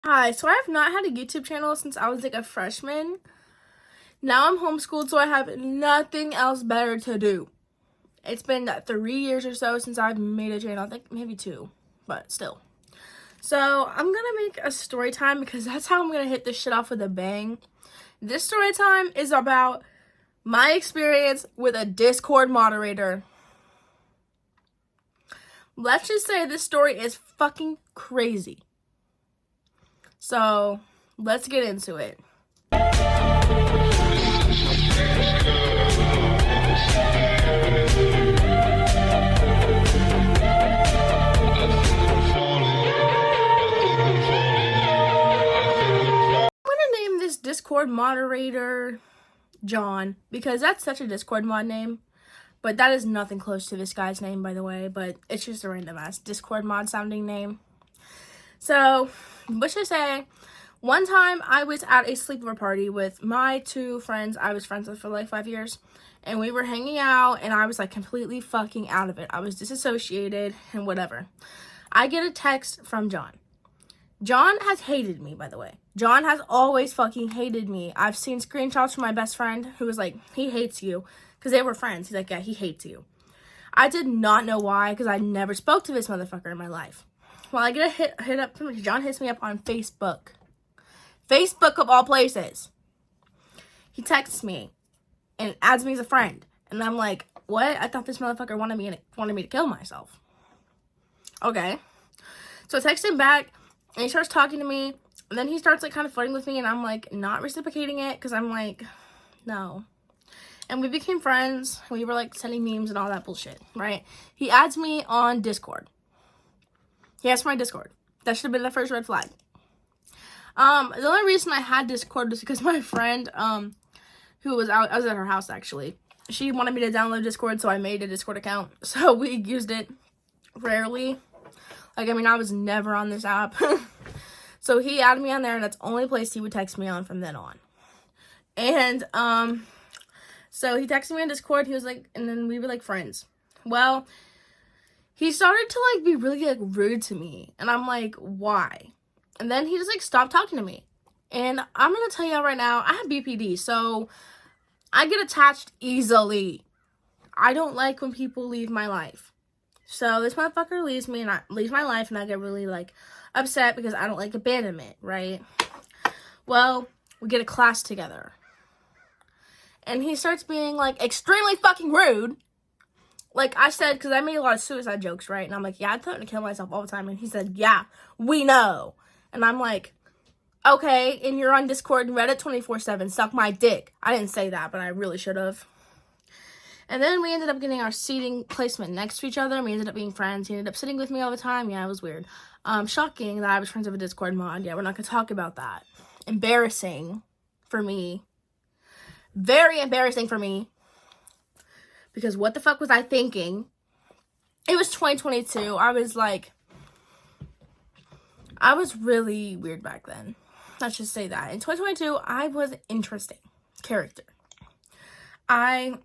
Hi, so I have not had a YouTube channel since I was like a freshman. Now I'm homeschooled, so I have nothing else better to do. It's been 3 years or so since I've made a channel. I think maybe 2, but still. So I'm gonna make a story time because that's how I'm gonna hit this shit off with a bang. This story time is about my experience with a Discord moderator. Let's just say this story is fucking crazy. So let's get into it. Discord moderator John, because that's such a Discord mod name, but that is nothing close to this guy's name, by the way, but it's just a random ass Discord mod sounding name. So let's just say one time I was at a sleepover party with my 2 friends I was friends with for like 5 years, and we were hanging out, and I was like completely fucking out of it. I was disassociated and whatever. I get a text from John. John has hated me, by the way. John has always fucking hated me. I've seen screenshots from my best friend who was like, he hates you. Because they were friends. He's like, yeah, he hates you. I did not know why, because I never spoke to this motherfucker in my life. Well, I get a hit up from John hits me up on Facebook. Facebook of all places. He texts me and adds me as a friend. And I'm like, what? I thought this motherfucker wanted me to kill myself. Okay. So I text him back. And he starts talking to me, and then he starts, like, kind of flirting with me, and I'm, like, not reciprocating it, because I'm, like, no. And we became friends. We were, like, sending memes and all that bullshit, right? He adds me on Discord. He asked for my Discord. That should have been the first red flag. The only reason I had Discord was because my friend, who was out, I was at her house, actually. She wanted me to download Discord, so I made a Discord account. So we used it rarely. Like, I mean, I was never on this app. So he added me on there, and that's the only place he would text me on from then on. And, so he texted me on Discord. He was like, and then we were, like, friends. Well, he started to, like, be really, like, rude to me. And I'm like, why? And then he just, like, stopped talking to me. And I'm gonna tell y'all right now, I have BPD, so I get attached easily. I don't like when people leave my life. So this motherfucker leaves my life, and I get really, like, upset because I don't like abandonment, right? Well, we get a class together. And he starts being, like, extremely fucking rude. Like I said, because I made a lot of suicide jokes, right? And I'm like, yeah, I threaten to kill myself all the time. And he said, yeah, we know. And I'm like, okay, and you're on Discord and Reddit 24/7, suck my dick. I didn't say that, but I really should have. And then we ended up getting our seating placement next to each other, and we ended up being friends. He ended up sitting with me all the time. Yeah, it was weird. Shocking that I was friends with a Discord mod. Yeah, we're not going to talk about that. Embarrassing for me. Very embarrassing for me. Because what the fuck was I thinking? It was 2022. I was really weird back then. Let's just say that. In 2022, I was an interesting character. I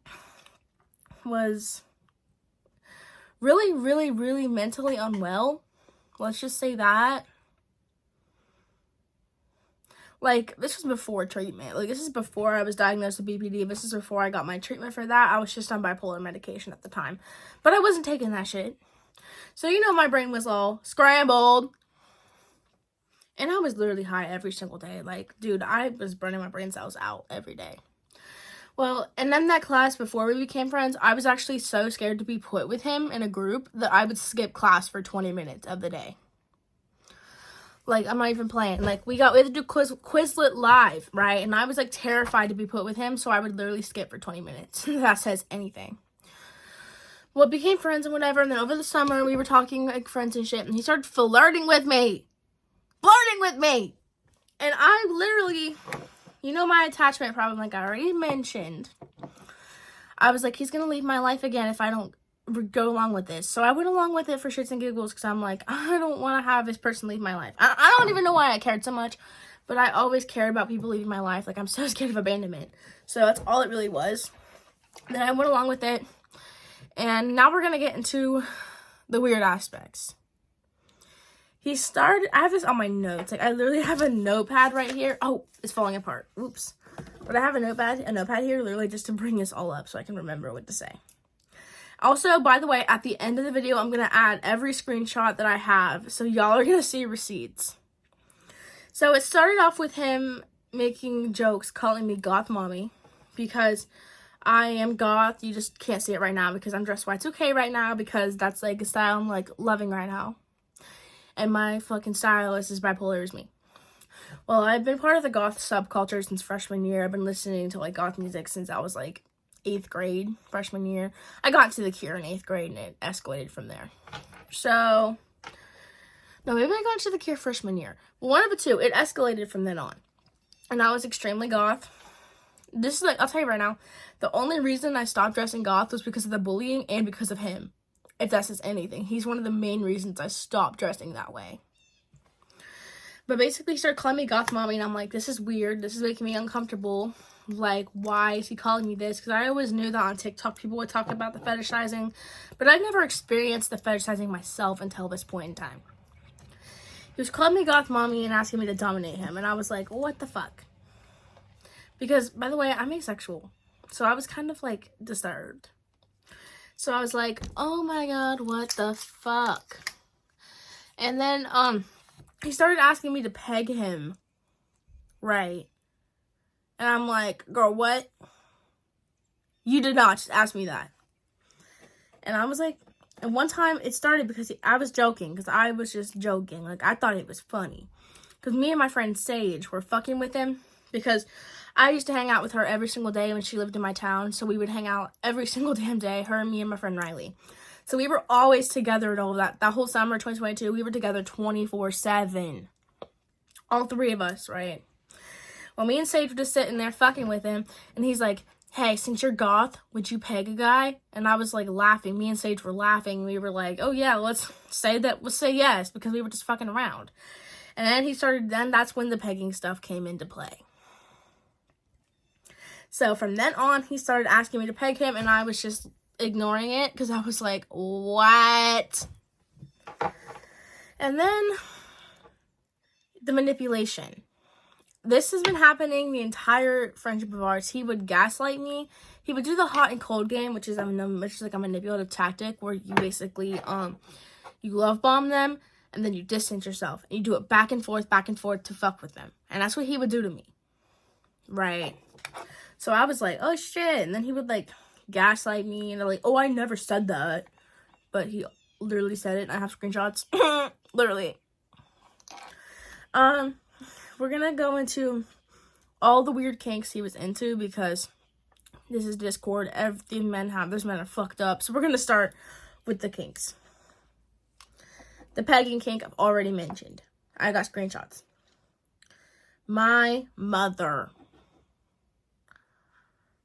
was really, really, really mentally unwell. Let's just say that. Like, this was before treatment. Like, this is before I was diagnosed with BPD. This is before I got my treatment for that. I was just on bipolar medication at the time. But I wasn't taking that shit. So, you know, my brain was all scrambled. And I was literally high every single day. Like, dude, I was burning my brain cells out every day. Well, and then that class, before we became friends, I was actually so scared to be put with him in a group that I would skip class for 20 minutes of the day. Like, I'm not even playing. Like, we had to do Quizlet live, right? And I was, like, terrified to be put with him, so I would literally skip for 20 minutes. That says anything. Well, we became friends and whatever, and then over the summer, we were talking like friends and shit, and he started flirting with me. Flirting with me! And I literally... You know my attachment problem, like I already mentioned. I was like, he's going to leave my life again if I don't go along with this. So I went along with it for shits and giggles because I'm like, I don't want to have this person leave my life. I don't even know why I cared so much, but I always cared about people leaving my life. Like, I'm so scared of abandonment. So that's all it really was. Then I went along with it. And now we're going to get into the weird aspects. I have this on my notes. Like, I literally have a notepad right here. Oh, it's falling apart. Oops. But I have a notepad here literally just to bring this all up so I can remember what to say. Also, by the way, at the end of the video, I'm going to add every screenshot that I have. So y'all are going to see receipts. So it started off with him making jokes, calling me goth mommy. Because I am goth. You just can't see it right now because I'm dressed Y2K right now. Because that's like a style I'm like loving right now. And my fucking style is as bipolar as me. Well, I've been part of the goth subculture since freshman year. I've been listening to like goth music since I was like 8th grade, freshman year. I got into The Cure in 8th grade and it escalated from there. So, no, maybe I got into The Cure freshman year. One of the two, it escalated from then on. And I was extremely goth. This is like, I'll tell you right now, the only reason I stopped dressing goth was because of the bullying and because of him. If that says anything. He's one of the main reasons I stopped dressing that way. But basically, he started calling me goth mommy, and I'm like, this is weird. This is making me uncomfortable. Like, why is he calling me this? Because I always knew that on TikTok, people would talk about the fetishizing. But I've never experienced the fetishizing myself until this point in time. He was calling me goth mommy and asking me to dominate him. And I was like, what the fuck? Because, by the way, I'm asexual. So I was kind of, like, disturbed. So I was like, oh my god, what the fuck? And then, he started asking me to peg him. Right. And I'm like, girl, what? You did not just ask me that. And I was like, and one time it started because I was joking. Because I was just joking. Like, I thought it was funny. Because me and my friend Sage were fucking with him. Because I used to hang out with her every single day when she lived in my town. So we would hang out every single damn day. Her, me, and my friend Riley. So we were always together and all of that. That whole summer, 2022, we were together 24/7. All three of us, right? Well, me and Sage were just sitting there fucking with him. And he's like, hey, since you're goth, would you peg a guy? And I was like laughing. Me and Sage were laughing. We were like, oh yeah, let's say yes. Because we were just fucking around. And then that's when the pegging stuff came into play. So from then on, he started asking me to peg him. And I was just ignoring it because I was like, what? And then the manipulation. This has been happening the entire friendship of ours. He would gaslight me. He would do the hot and cold game, which is like a manipulative tactic where you basically you love bomb them and then you distance yourself. And you do it back and forth to fuck with them. And that's what he would do to me. Right. So I was like, oh shit. And then he would like gaslight me and they're like, oh, I never said that. But he literally said it and I have screenshots. Literally. We're gonna go into all the weird kinks he was into because this is Discord. Everything those men are fucked up. So we're gonna start with the kinks. The pegging kink I've already mentioned. I got screenshots. My mother.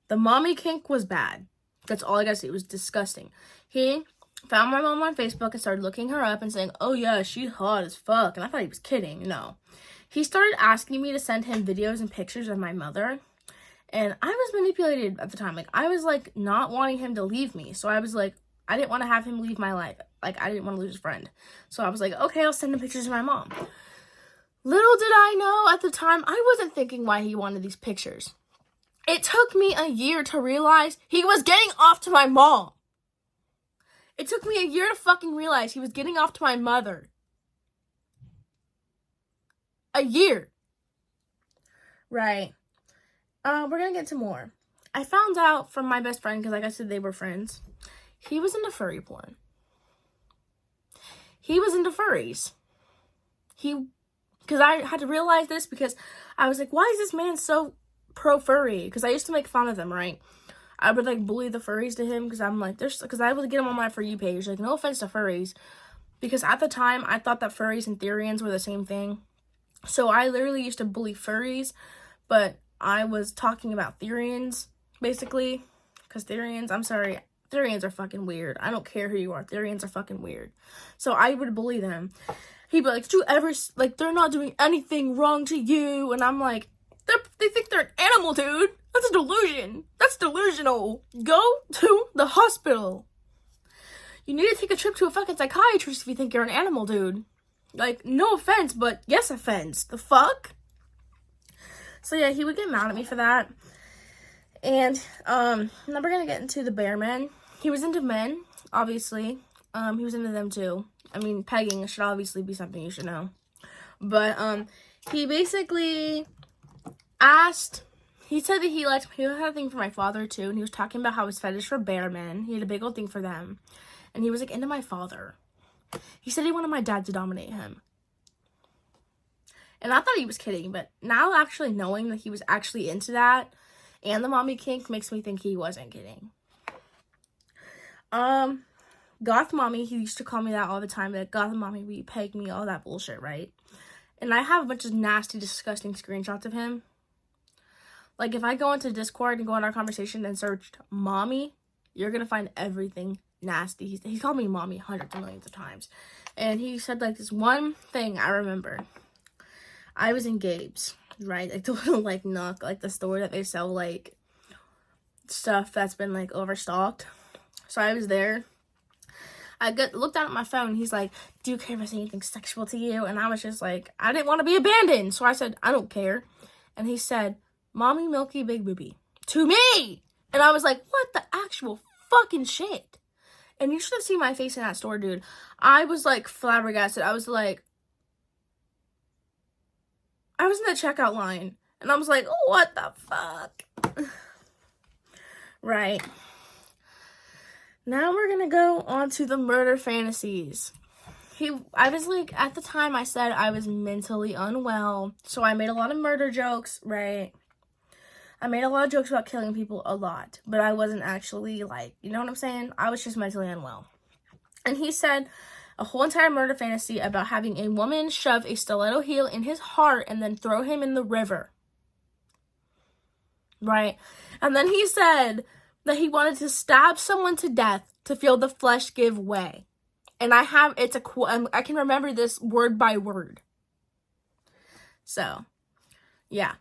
The mommy kink was bad. That's all I gotta say. It was disgusting. He found my mom on Facebook and started looking her up and saying, oh yeah, she's hot as fuck. And I thought he was kidding. No. He started asking me to send him videos and pictures of my mother. And I was manipulated at the time. Like, I was, like, not wanting him to leave me. So I was, like, I didn't want to have him leave my life. Like, I didn't want to lose a friend. So I was like, okay, I'll send him pictures of my mom. Little did I know at the time, I wasn't thinking why he wanted these pictures. It took me a year to realize he was getting off to my mom. It took me a year to fucking realize he was getting off to my mother. A year. Right. We're gonna get to more. I found out from my best friend, because like I said, they were friends. He was into furry porn. He was into furries. Because I had to realize this because I was like, why is this man so pro-furry? Because I used to make fun of them, right? I would, like, bully the furries to him because I'm like, because I would get them on my For You page. Like, no offense to furries. Because at the time, I thought that furries and Therians were the same thing. So I literally used to bully furries, but I was talking about Therians, basically, because Therians are fucking weird. I don't care who you are, Therians are fucking weird. So I would bully them. He'd be like, they're not doing anything wrong to you, and I'm like, they think they're an animal, dude. That's a delusion. That's delusional. Go to the hospital. You need to take a trip to a fucking psychiatrist if you think you're an animal, dude. Like, no offense, but yes offense. The fuck? So yeah, he would get mad at me for that. And now we're gonna get into the bear men. He was into men, obviously. He was into them too. I mean, pegging should obviously be something you should know. But he basically asked. He said that he had a thing for my father too, and he was talking about how his fetish for bear men. He had a big old thing for them, and he was like into my father. He said he wanted my dad to dominate him. And I thought he was kidding, but now actually knowing that he was actually into that and the mommy kink makes me think he wasn't kidding. Goth mommy, he used to call me that all the time, that goth mommy, will you peg me, all that bullshit, right? And I have a bunch of nasty, disgusting screenshots of him. Like, if I go into Discord and go in our conversation and search mommy, you're gonna find everything nasty. He called me mommy hundreds of millions of times. And he said, like, this one thing I remember. I was in Gabe's, right? Like, the little, like, Nook, like, the store that they sell, like, stuff that's been, like, overstocked. So I was there. I looked down at my phone. He's like, do you care if I say anything sexual to you? And I was just like, I didn't want to be abandoned. So I said, I don't care. And he said, mommy, milky, big booby. To me! And I was like, what the actual fucking shit? And you should have seen my face in that store, dude. I was, like, flabbergasted. I was like, I was in the checkout line, and I was like, oh, what the fuck? Right. Now we're gonna go on to the murder fantasies. I was like, at the time I said I was mentally unwell, so I made a lot of murder jokes, right? I made a lot of jokes about killing people a lot, but I wasn't actually, like, you know what I'm saying? I was just mentally unwell. And he said a whole entire murder fantasy about having a woman shove a stiletto heel in his heart and then throw him in the river. Right? And then he said that he wanted to stab someone to death to feel the flesh give way. And I can remember this word by word. So, yeah.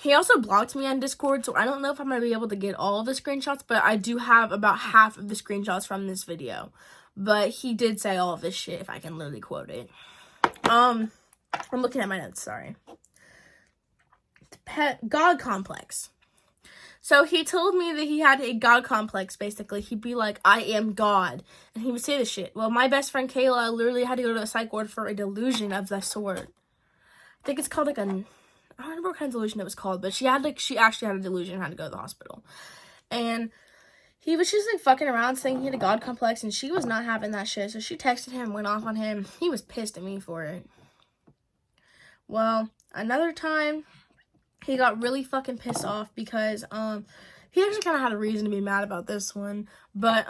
He also blocked me on Discord, so I don't know if I'm going to be able to get all of the screenshots, but I do have about half of the screenshots from this video. But he did say all of this shit, if I can literally quote it. I'm looking at my notes, sorry. God complex. So he told me that he had a God complex, basically. He'd be like, I am God. And he would say this shit. Well, my best friend Kayla literally had to go to a psych ward for a delusion of the sort. I think it's called like I don't remember what kind of delusion it was called, but she actually had a delusion and had to go to the hospital. And he was just, like, fucking around saying he had a God complex, and she was not having that shit. So she texted him, went off on him. He was pissed at me for it. Well, another time, he got really fucking pissed off because, he actually kind of had a reason to be mad about this one. But,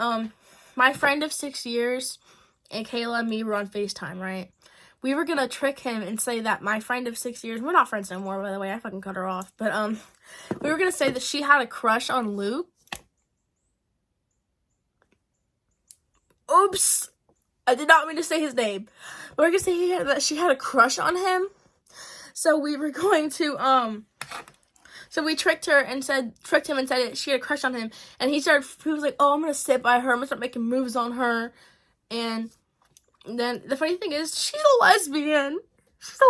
my friend of 6 years and Kayla and me were on FaceTime, right? We were gonna trick him and say that my friend of 6 years, we're not friends no more, by the way, I fucking cut her off. But, we were gonna say that she had a crush on Luke. Oops, I did not mean to say his name. We're gonna say that she had a crush on him. So we were going to, so we tricked him and said that she had a crush on him. And he was like, oh, I'm gonna sit by her, I'm gonna start making moves on her. And then the funny thing is, she's a lesbian. And she's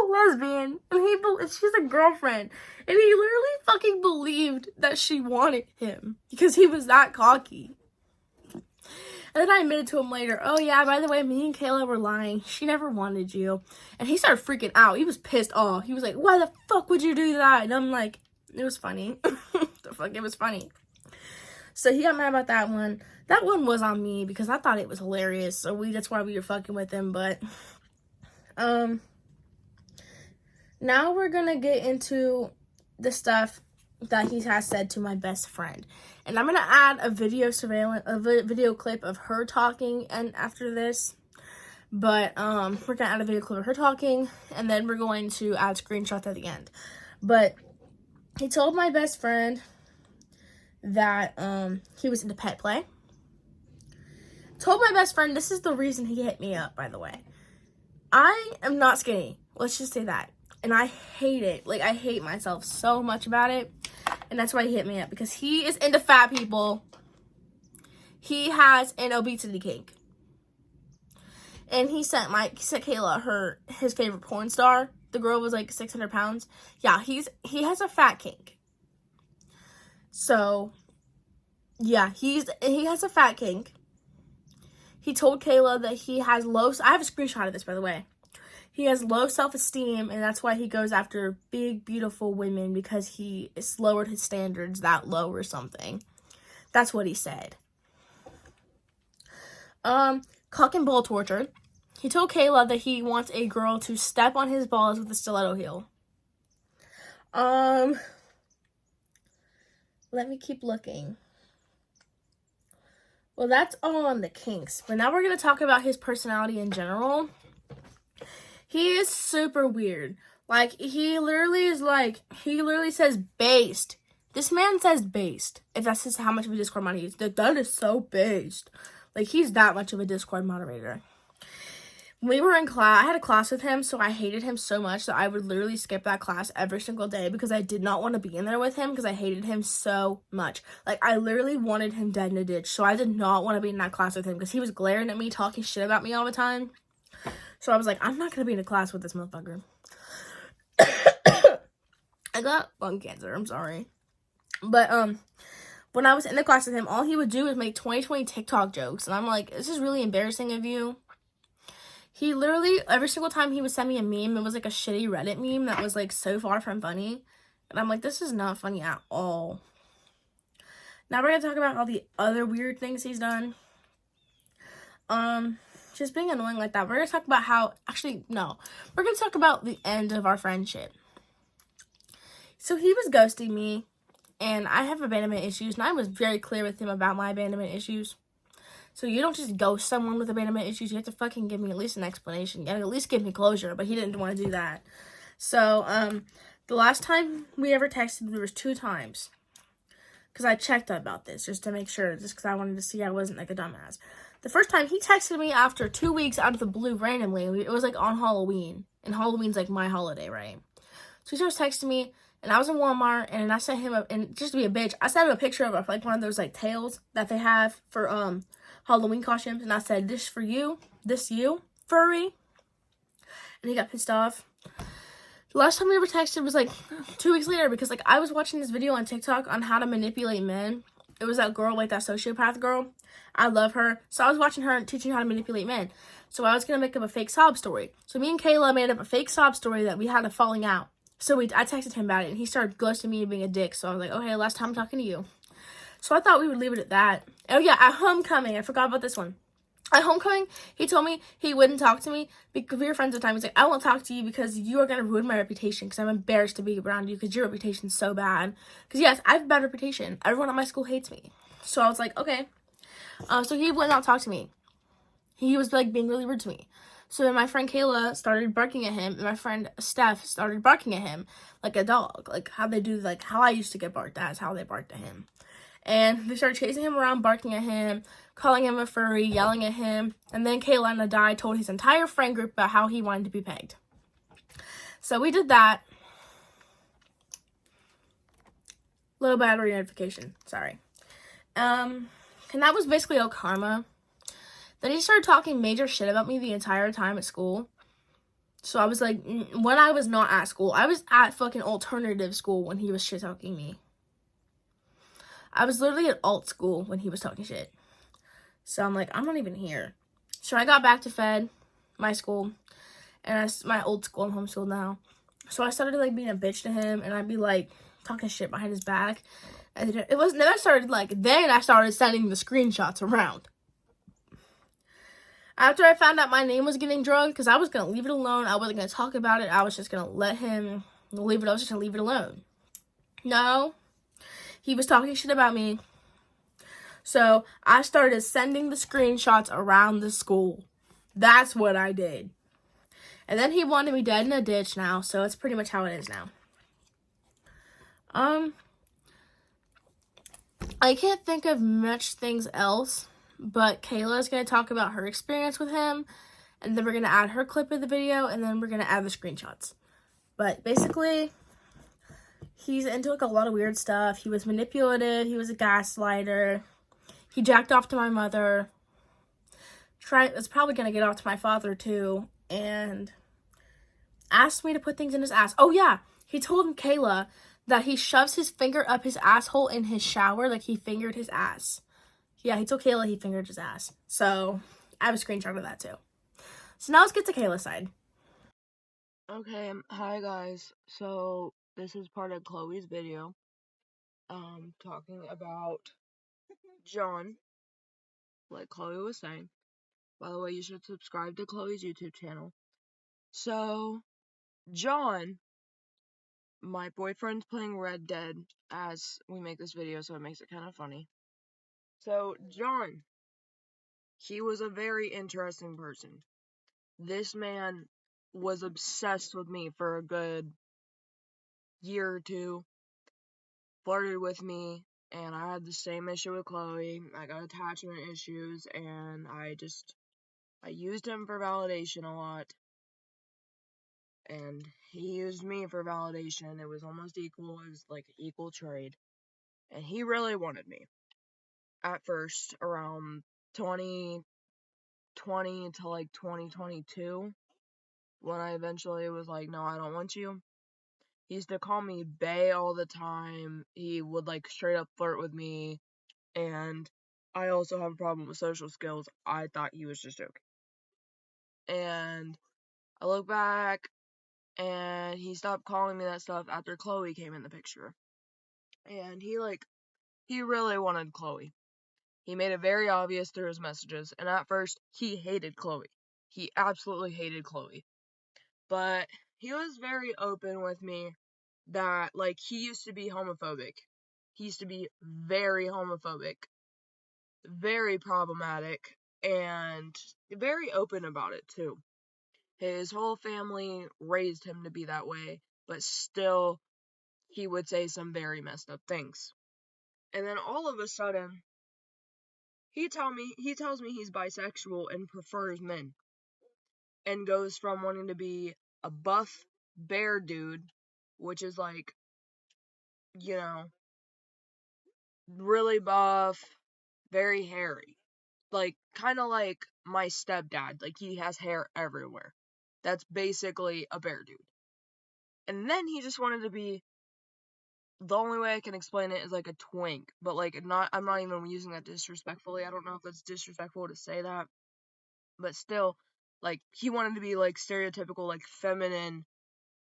a girlfriend. And he literally fucking believed that she wanted him because he was that cocky. And then I admitted to him later, oh yeah, by the way, me and Kayla were lying. She never wanted you. And he started freaking out. He was pissed off. He was like, why the fuck would you do that? And I'm like, it was funny. The fuck, it was funny. So he got mad about that one. That one was on me because I thought it was hilarious. So that's why we were fucking with him. But, now we're gonna get into the stuff that he has said to my best friend. And I'm going to add a video clip of her talking and after this. But, we're going to add a video clip of her talking, and then we're going to add screenshots at the end. But he told my best friend that, he was into pet play. Told my best friend, this is the reason he hit me up, by the way. I am not skinny. Let's just say that. And I hate it. Like, I hate myself so much about it. And that's why he hit me up. Because he is into fat people. He has an obesity kink. And he sent Kayla his favorite porn star. The girl was like 600 pounds. Yeah, he has a fat kink. So, yeah, he has a fat kink. He told Kayla that he has I have a screenshot of this, by the way. He has low self-esteem, and that's why he goes after big, beautiful women, because he has lowered his standards that low or something. That's what he said. Cock and ball torture. He told Kayla that he wants a girl to step on his balls with a stiletto heel. Let me keep looking. Well, that's all on the kinks. But now we're going to talk about his personality in general. He is super weird. Like, he literally says based. This man says based. If that's just how much of a Discord moderator he is. That is so based. Like, he's that much of a Discord moderator. We were in class. I had a class with him, so I hated him so much that I would literally skip that class every single day because I did not want to be in there with him because I hated him so much. Like, I literally wanted him dead in a ditch, so I did not want to be in that class with him because he was glaring at me, talking shit about me all the time. So I was like, I'm not going to be in a class with this motherfucker. I got lung cancer. I'm sorry. But, when I was in the class with him, all he would do was make 2020 TikTok jokes. And I'm like, this is really embarrassing of you. He literally, every single time he would send me a meme, it was like a shitty Reddit meme that was like so far from funny. And I'm like, this is not funny at all. Now we're going to talk about all the other weird things he's done. Just being annoying like that. We're going to talk about we're going to talk about the end of our friendship. So he was ghosting me, and I have abandonment issues, and I was very clear with him about my abandonment issues. So you don't just ghost someone with abandonment issues. You have to fucking give me at least an explanation. And at least give me closure. But he didn't want to do that. So, the last time we ever texted, there was 2 times. Because I checked about this just to make sure. Just because I wanted to see I wasn't like a dumbass. The first time, he texted me after 2 weeks out of the blue randomly. It was like on Halloween. And Halloween's like my holiday, right? So he starts texting me. And I was in Walmart, and I sent him and just to be a bitch, I sent him a picture of like one of those like tails that they have for Halloween costumes, and I said, this for you, furry. And he got pissed off. The last time we ever texted was like 2 weeks later, because like I was watching this video on TikTok on how to manipulate men. It was that girl, like that sociopath girl. I love her. So I was watching her and teaching how to manipulate men. So I was going to make up a fake sob story. So me and Kayla made up a fake sob story that we had a falling out. So I texted him about it, and he started ghosting me and being a dick. So I was like, okay, last time I'm talking to you. So I thought we would leave it at that. Oh yeah, at homecoming, I forgot about this one. At homecoming, he told me he wouldn't talk to me because we were friends at the time. He's like, I won't talk to you because you are going to ruin my reputation because I'm embarrassed to be around you because your reputation's so bad. Because yes, I have a bad reputation. Everyone at my school hates me. So I was like, okay. So he would not talk to me. He was like being really rude to me. So then my friend Kayla started barking at him, and my friend Steph started barking at him like a dog. Like how they do, like how I used to get barked at is how they barked at him. And they started chasing him around, barking at him, calling him a furry, yelling at him. And then Kayla and I told his entire friend group about how he wanted to be pegged. So we did that. Low battery notification. Sorry. And that was basically all karma. Then he started talking major shit about me the entire time at school. So I was like, when I was not at school, I was at fucking alternative school when he was shit talking me. I was literally at alt school when he was talking shit. So I'm like, I'm not even here. So I got back to Fed, my school, and my old school. I'm homeschooled now. So I started like being a bitch to him, and I'd be like talking shit behind his back. And then I started sending the screenshots around. After I found out my name was getting drugged, because I was going to leave it alone. I wasn't going to talk about it. I was just going to let him leave it. I was just going to leave it alone. No. He was talking shit about me. So I started sending the screenshots around the school. That's what I did. And then he wanted me dead in a ditch now. So it's pretty much how it is now. I can't think of much things else. But Kayla is going to talk about her experience with him. And then we're going to add her clip of the video. And then we're going to add the screenshots. But basically, he's into like a lot of weird stuff. He was manipulative. He was a gaslighter. He jacked off to my mother. it's probably gonna get off to my father too, and asked me to put things in his ass. Oh yeah, he told Kayla that he shoves his finger up his asshole in his shower, like he fingered his ass. Yeah, he told Kayla he fingered his ass. So I have a screenshot of that too. So now let's get to Kayla's side. Okay, hi guys. So this is part of Chloe's video, talking about John, like Chloe was saying. By the way, you should subscribe to Chloe's YouTube channel. So, John, my boyfriend's playing Red Dead as we make this video, so it makes it kind of funny. So, John, he was a very interesting person. This man was obsessed with me for a good year or two, flirted with me, and I had the same issue with Chloe. I got attachment issues, and I used him for validation a lot, and he used me for validation. It was almost equal. It was like an equal trade, and he really wanted me. At first, around 2020 to like 2022, when I eventually was like, no, I don't want you. He used to call me bae all the time. He would like straight up flirt with me. And I also have a problem with social skills. I thought he was just joking. And I look back, and he stopped calling me that stuff after Chloe came in the picture. And he really wanted Chloe. He made it very obvious through his messages. And at first, he hated Chloe. He absolutely hated Chloe. But he was very open with me that, like, he used to be homophobic. He used to be very homophobic, very problematic, and very open about it too. His whole family raised him to be that way, but still he would say some very messed up things. And then all of a sudden, he tells me he's bisexual and prefers men, and goes from wanting to be a buff bear dude, which is like, you know, really buff, very hairy, like kind of like my stepdad, like he has hair everywhere. That's basically a bear dude. And then he just wanted to be, the only way I can explain it is like a twink, but like I'm not even using that disrespectfully. I don't know if that's disrespectful to say that, but still, like he wanted to be like stereotypical like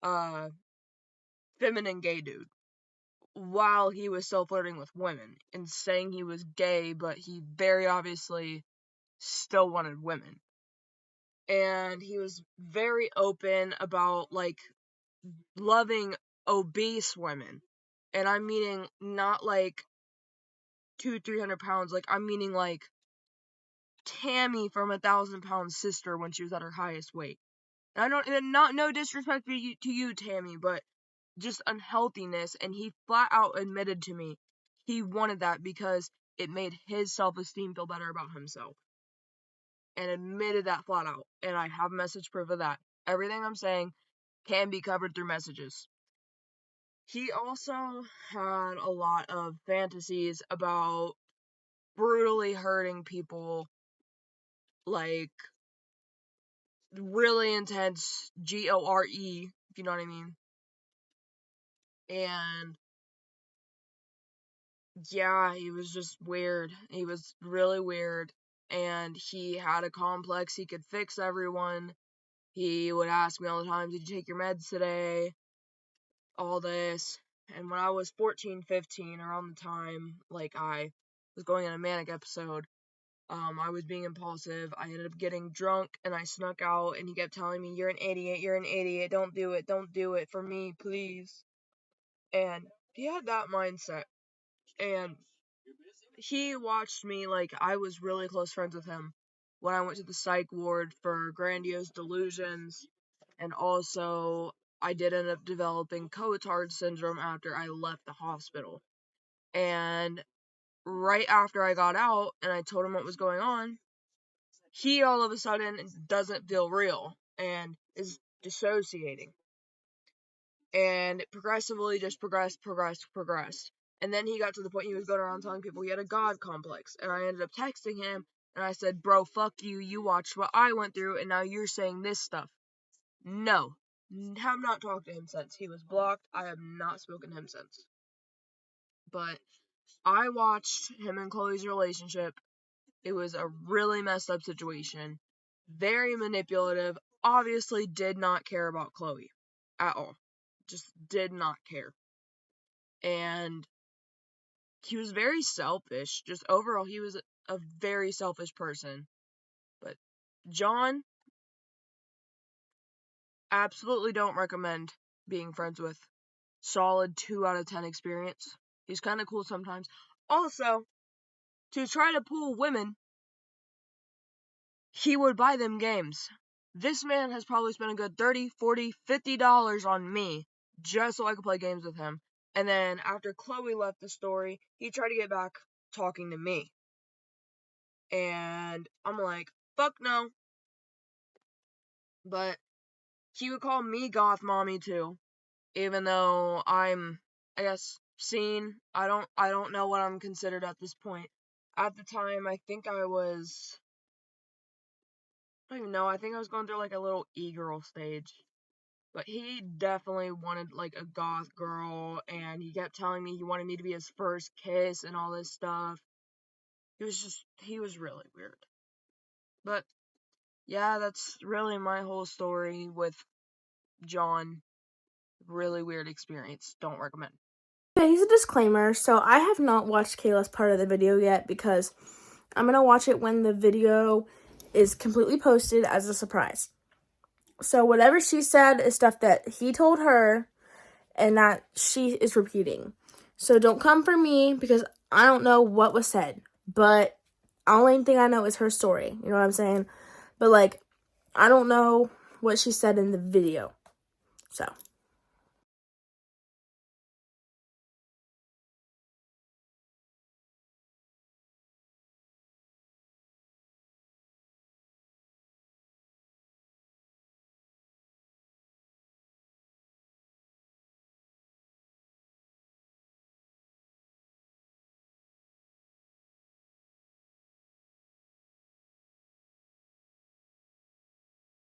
uh feminine gay dude, while he was still flirting with women and saying he was gay, but he very obviously still wanted women. And he was very open about like loving obese women. And I'm meaning not like 200-300 pounds, like I'm meaning like Tammy from 1,000 Pound Sister when she was at her highest weight. And I don't, and not no disrespect to you, Tammy, but just unhealthiness. And he flat out admitted to me he wanted that because it made his self-esteem feel better about himself, and admitted that flat out. And I have message proof of that. Everything I'm saying can be covered through messages. He also had a lot of fantasies about brutally hurting people, like really intense GORE, if you know what I mean. And yeah, he was just weird. He was really weird. And he had a complex he could fix everyone. He would ask me all the time, did you take your meds today? All this. And when I was 14, 15, around the time, like, I was going on a manic episode, I was being impulsive. I ended up getting drunk, and I snuck out, and he kept telling me, you're an idiot, don't do it for me, please. And he had that mindset. And he watched me, like, I was really close friends with him when I went to the psych ward for grandiose delusions, and also I did end up developing Cotard syndrome after I left the hospital. And right after I got out and I told him what was going on, he all of a sudden doesn't feel real and is dissociating. And it progressively just progressed. And then he got to the point he was going around telling people he had a god complex. And I ended up texting him And I said, bro, fuck you. You watched what I went through, and now you're saying this stuff. No. Have not talked to him since. He was blocked. I have not spoken to him since. But I watched him and Chloe's relationship. It was a really messed up situation. Very manipulative. Obviously did not care about Chloe at all. Just did not care. And he was very selfish. Just overall, he was a very selfish person. But John, absolutely don't recommend being friends with. Solid 2 out of 10 experience. He's kind of cool sometimes. Also, to try to pull women, he would buy them games. This man has probably spent a good $30, $40, $50 on me just so I could play games with him. And then after Chloe left the story, he tried to get back talking to me. And I'm like, fuck no. But he would call me goth mommy too. Even though I'm, I guess, seen. I don't know what I'm considered at this point. At the time, I think I was, I don't even know, I think I was going through like a little e-girl stage. But he definitely wanted like a goth girl, and he kept telling me he wanted me to be his first kiss and all this stuff. He was really weird. But yeah, that's really my whole story with John. Really weird experience. Don't recommend. Okay, here's a disclaimer. So I have not watched Kayla's part of the video yet because I'm going to watch it when the video is completely posted as a surprise. So whatever she said is stuff that he told her and that she is repeating. So don't come for me because I don't know what was said. But the only thing I know is her story. You know what I'm saying? But like, I don't know what she said in the video. So